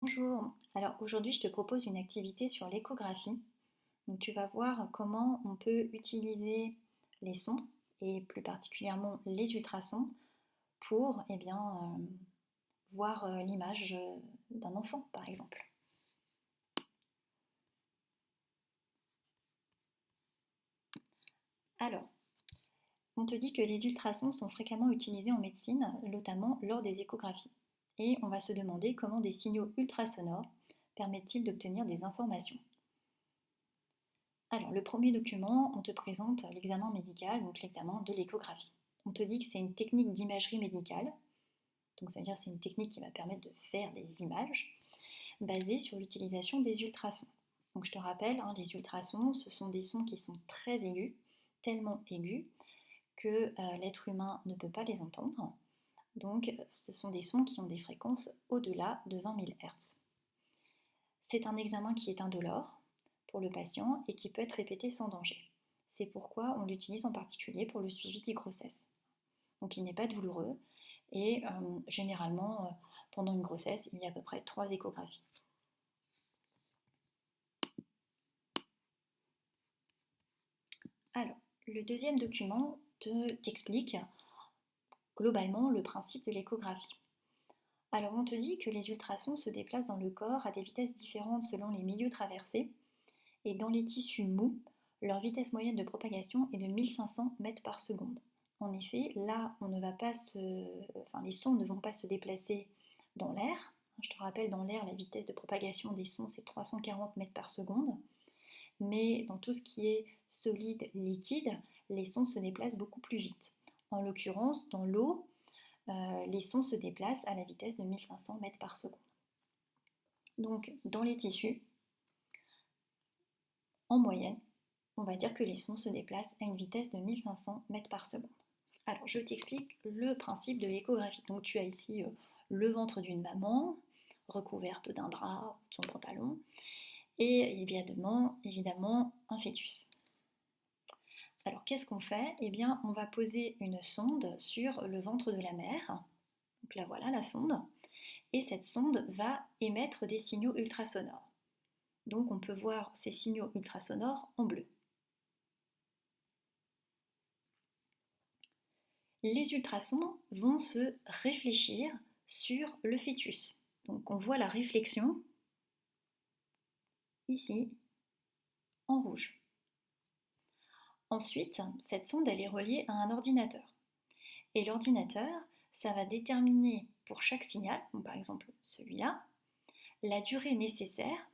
Bonjour, alors aujourd'hui je te propose une activité sur l'échographie. Donc tu vas voir comment on peut utiliser les sons et plus particulièrement les ultrasons pour voir l'image d'un enfant par exemple. Alors, on te dit que les ultrasons sont fréquemment utilisés en médecine, notamment lors des échographies. Et on va se demander comment des signaux ultrasonores permettent-ils d'obtenir des informations. Alors, le premier document, on te présente l'examen médical, donc l'examen de l'échographie. On te dit que c'est une technique d'imagerie médicale, donc c'est-à-dire c'est une technique qui va permettre de faire des images basées sur l'utilisation des ultrasons. Donc je te rappelle, les ultrasons, ce sont des sons qui sont très aigus, tellement aigus que l'être humain ne peut pas les entendre. Donc ce sont des sons qui ont des fréquences au-delà de 20 000 Hz. C'est un examen qui est indolore pour le patient et qui peut être répété sans danger. C'est pourquoi on l'utilise en particulier pour le suivi des grossesses. Donc il n'est pas douloureux et généralement pendant une grossesse il y a à peu près 3 échographies. Alors, le deuxième document t'explique globalement le principe de l'échographie. Alors on te dit que les ultrasons se déplacent dans le corps à des vitesses différentes selon les milieux traversés et dans les tissus mous, leur vitesse moyenne de propagation est de 1500 mètres par seconde. En effet, là, les sons ne vont pas se déplacer dans l'air. Je te rappelle, dans l'air, la vitesse de propagation des sons, c'est 340 mètres par seconde. Mais dans tout ce qui est solide, liquide, les sons se déplacent beaucoup plus vite. En l'occurrence, dans l'eau, les sons se déplacent à la vitesse de 1500 mètres par seconde. Donc, dans les tissus, en moyenne, on va dire que les sons se déplacent à une vitesse de 1500 mètres par seconde. Alors, je t'explique le principe de l'échographie. Donc, tu as ici le ventre d'une maman, recouverte d'un drap, de son pantalon, et évidemment un fœtus. Alors, qu'est-ce qu'on fait? Eh bien, on va poser une sonde sur le ventre de la mère. Donc là, voilà la sonde. Et cette sonde va émettre des signaux ultrasonores. Donc, on peut voir ces signaux ultrasonores en bleu. Les ultrasons vont se réfléchir sur le fœtus. Donc on voit la réflexion ici en rouge. Ensuite, cette sonde elle est reliée à un ordinateur. Et l'ordinateur, ça va déterminer pour chaque signal, donc par exemple celui-là, la durée nécessaire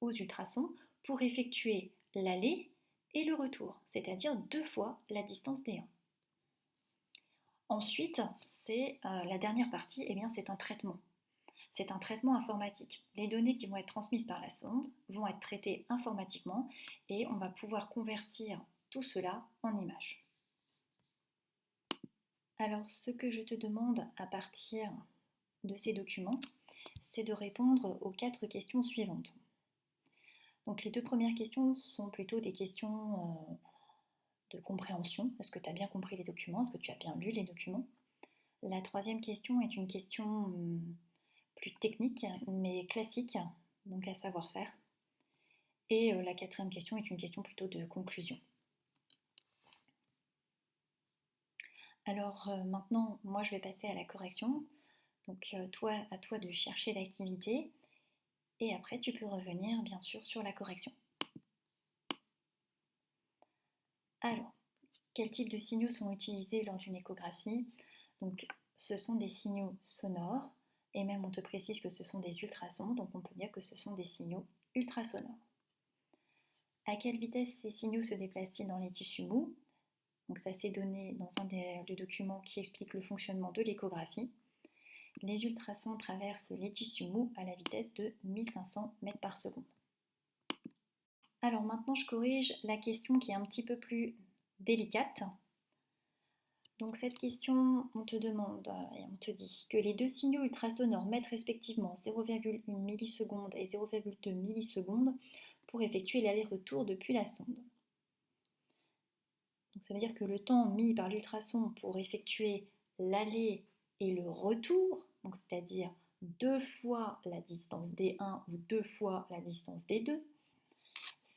aux ultrasons pour effectuer l'aller et le retour, c'est-à-dire 2 fois la distance des 1. Ensuite, c'est la dernière partie, c'est un traitement. C'est un traitement informatique. Les données qui vont être transmises par la sonde vont être traitées informatiquement et on va pouvoir convertir tout cela en images. Alors, ce que je te demande à partir de ces documents, c'est de répondre aux 4 questions suivantes. Donc, les 2 premières questions sont plutôt des questions de compréhension. Est-ce que tu as bien compris les documents? Est-ce que tu as bien lu les documents? La troisième question est une question plus technique, mais classique, donc à savoir faire. Et la quatrième question est une question plutôt de conclusion. Alors maintenant, moi je vais passer à la correction. Donc à toi de chercher l'activité. Et après, tu peux revenir bien sûr sur la correction. Alors, quel type de signaux sont utilisés lors d'une échographie? Donc, ce sont des signaux sonores, et même on te précise que ce sont des ultrasons, donc on peut dire que ce sont des signaux ultrasonores. À quelle vitesse ces signaux se déplacent-ils dans les tissus mous? Donc ça c'est donné dans un des documents qui explique le fonctionnement de l'échographie. Les ultrasons traversent les tissus mous à la vitesse de 1500 mètres par seconde. Alors maintenant je corrige la question qui est un petit peu plus délicate. Donc cette question, on te demande et on te dit que les 2 signaux ultrasonores mettent respectivement 0,1 milliseconde et 0,2 millisecondes pour effectuer l'aller-retour depuis la sonde. Donc ça veut dire que le temps mis par l'ultrason pour effectuer l'aller et le retour, c'est-à-dire 2 fois la distance D1 ou 2 fois la distance D2.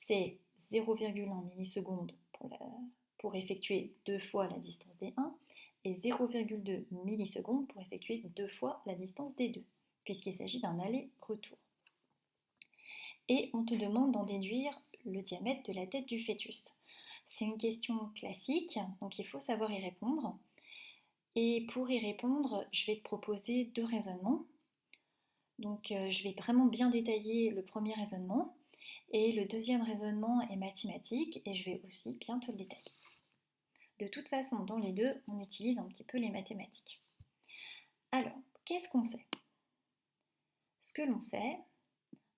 C'est 0,1 millisecondes pour effectuer 2 fois la distance D1 et 0,2 millisecondes pour effectuer 2 fois la distance D2, puisqu'il s'agit d'un aller-retour. Et on te demande d'en déduire le diamètre de la tête du fœtus. C'est une question classique, donc il faut savoir y répondre. Et pour y répondre, je vais te proposer 2 raisonnements. Donc je vais vraiment bien détailler le premier raisonnement, et le deuxième raisonnement est mathématique, et je vais aussi bien te le détailler. De toute façon, dans les deux, on utilise un petit peu les mathématiques. Alors, qu'est-ce qu'on sait? Ce que l'on sait,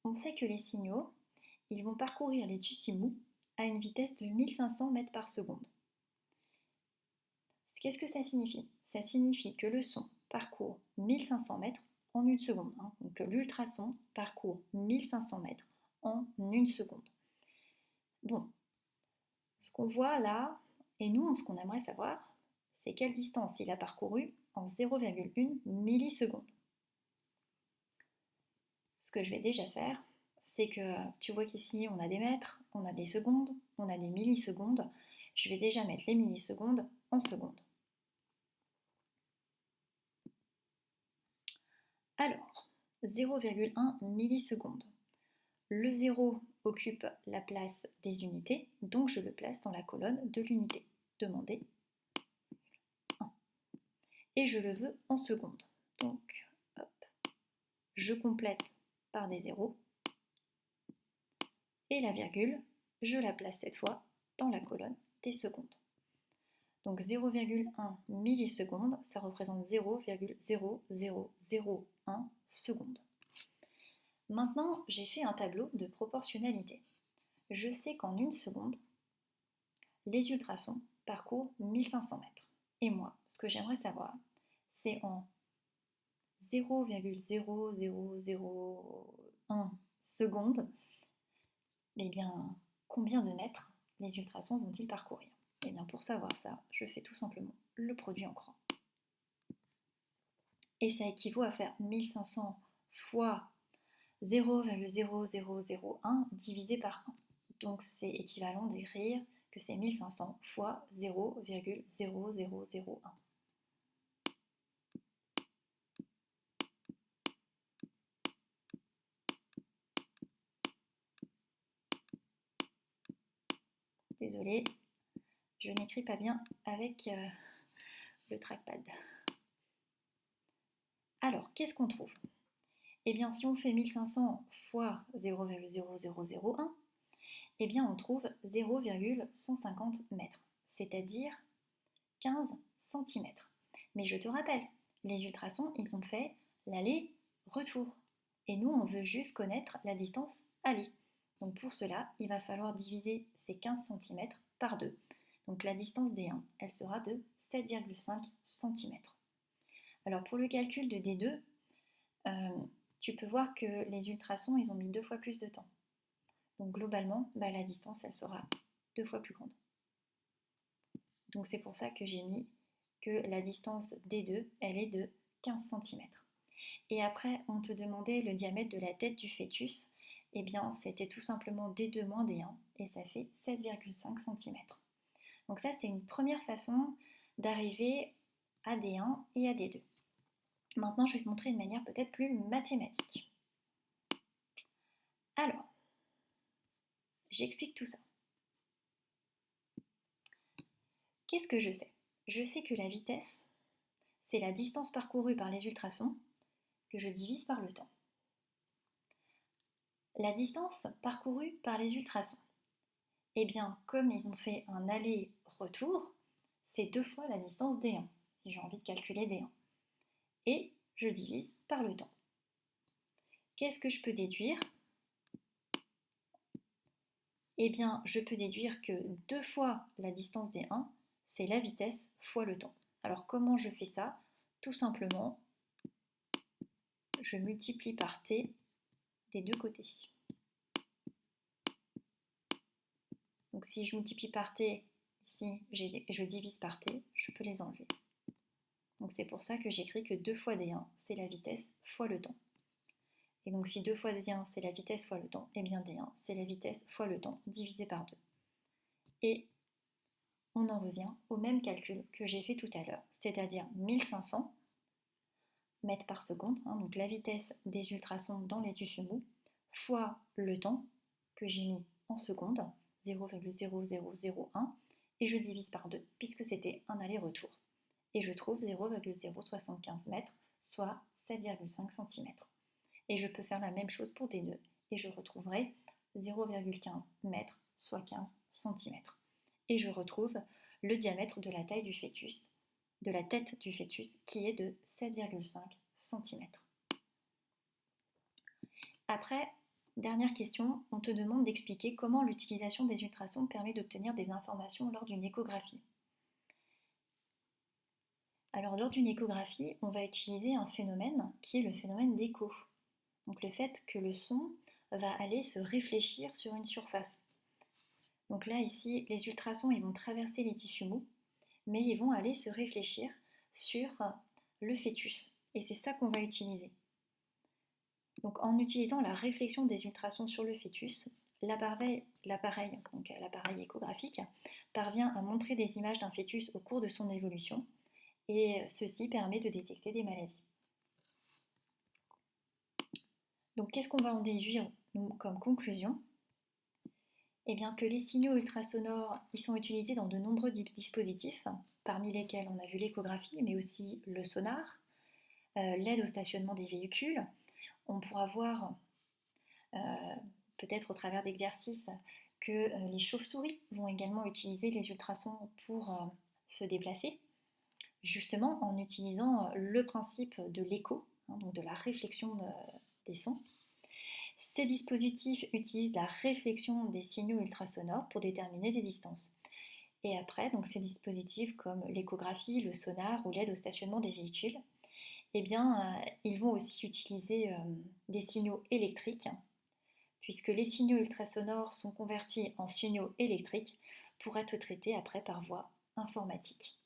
on sait que les signaux, ils vont parcourir les tissus mous à une vitesse de 1500 mètres par seconde. Qu'est-ce que ça signifie? Ça signifie que le son parcourt 1500 mètres en une seconde. Donc que l'ultrason parcourt 1500 mètres en une seconde. Bon, ce qu'on voit là, et nous, ce qu'on aimerait savoir, c'est quelle distance il a parcouru en 0,1 milliseconde. Ce que je vais déjà faire, c'est que tu vois qu'ici, on a des mètres, on a des secondes, on a des millisecondes. Je vais déjà mettre les millisecondes en secondes. Alors, 0,1 milliseconde. Le 0 occupe la place des unités, donc je le place dans la colonne de l'unité. Demandé 1. Et je le veux en secondes. Donc, hop, je complète par des zéros. Et la virgule, je la place cette fois dans la colonne des secondes. Donc 0,1 milliseconde, ça représente 0,0001 seconde. Maintenant, j'ai fait un tableau de proportionnalité. Je sais qu'en une seconde, les ultrasons parcourent 1500 mètres. Et moi, ce que j'aimerais savoir, c'est en 0,0001 seconde, eh bien, combien de mètres les ultrasons vont-ils parcourir? Eh bien, pour savoir ça, je fais tout simplement le produit en croix. Et ça équivaut à faire 1500 fois 0,0001 divisé par 1. Donc c'est équivalent d'écrire que c'est 1500 fois 0,0001. Désolée, je n'écris pas bien avec le trackpad. Alors, qu'est-ce qu'on trouve? Eh bien, si on fait 1500 fois 0,0001, eh bien, on trouve 0,150 mètres, c'est-à-dire 15 cm. Mais je te rappelle, les ultrasons, ils ont fait l'aller-retour. Et nous, on veut juste connaître la distance aller. Donc pour cela, il va falloir diviser ces 15 cm par 2. Donc la distance D1, elle sera de 7,5 cm. Alors pour le calcul de D2, tu peux voir que les ultrasons, ils ont mis 2 fois plus de temps. Donc globalement, la distance, elle sera 2 fois plus grande. Donc c'est pour ça que j'ai mis que la distance D2, elle est de 15 cm. Et après, on te demandait le diamètre de la tête du fœtus. Eh bien, c'était tout simplement D2 moins D1, et ça fait 7,5 cm. Donc ça, c'est une première façon d'arriver à D1 et à D2. Maintenant, je vais te montrer une manière peut-être plus mathématique. Alors, j'explique tout ça. Qu'est-ce que je sais? Je sais que la vitesse, c'est la distance parcourue par les ultrasons que je divise par le temps. La distance parcourue par les ultrasons, eh bien, comme ils ont fait un aller-retour, c'est 2 fois la distance D1, si j'ai envie de calculer D1. Et je divise par le temps. Qu'est-ce que je peux déduire? Eh bien, je peux déduire que 2 fois la distance D1, c'est la vitesse fois le temps. Alors, comment je fais ça? Tout simplement, je multiplie par T des deux côtés. Donc, si je multiplie par T, ici, je divise par T, je peux les enlever. Donc c'est pour ça que j'écris que 2 fois D1, c'est la vitesse fois le temps. Et donc si 2 fois D1, c'est la vitesse fois le temps, et bien D1, c'est la vitesse fois le temps divisé par 2. Et on en revient au même calcul que j'ai fait tout à l'heure, c'est-à-dire 1500 mètres par seconde, donc la vitesse des ultrasons dans les tissus mous, fois le temps que j'ai mis en secondes, 0,0001, et je divise par 2, puisque c'était un aller-retour. Et je trouve 0,075 mètres, soit 7,5 cm. Et je peux faire la même chose pour D2, et je retrouverai 0,15 mètres, soit 15 cm. Et je retrouve le diamètre de la taille du fœtus, de la tête du fœtus, qui est de 7,5 cm. Après, dernière question, on te demande d'expliquer comment l'utilisation des ultrasons permet d'obtenir des informations lors d'une échographie. Alors, lors d'une échographie, on va utiliser un phénomène qui est le phénomène d'écho. Donc, le fait que le son va aller se réfléchir sur une surface. Donc là, ici, les ultrasons, ils vont traverser les tissus mous, mais ils vont aller se réfléchir sur le fœtus. Et c'est ça qu'on va utiliser. Donc en utilisant la réflexion des ultrasons sur le fœtus, l'appareil échographique parvient à montrer des images d'un fœtus au cours de son évolution, et ceci permet de détecter des maladies. Donc qu'est-ce qu'on va en déduire comme conclusion ? Eh bien que les signaux ultrasonores, ils sont utilisés dans de nombreux dispositifs, parmi lesquels on a vu l'échographie, mais aussi le sonar, l'aide au stationnement des véhicules. On pourra voir, peut-être au travers d'exercices, que les chauves-souris vont également utiliser les ultrasons pour se déplacer, justement en utilisant le principe de l'écho, donc de la réflexion des sons. Ces dispositifs utilisent la réflexion des signaux ultrasonores pour déterminer des distances. Et après, donc ces dispositifs comme l'échographie, le sonar ou l'aide au stationnement des véhicules, eh bien, ils vont aussi utiliser des signaux électriques, puisque les signaux ultrasonores sont convertis en signaux électriques pour être traités après par voie informatique.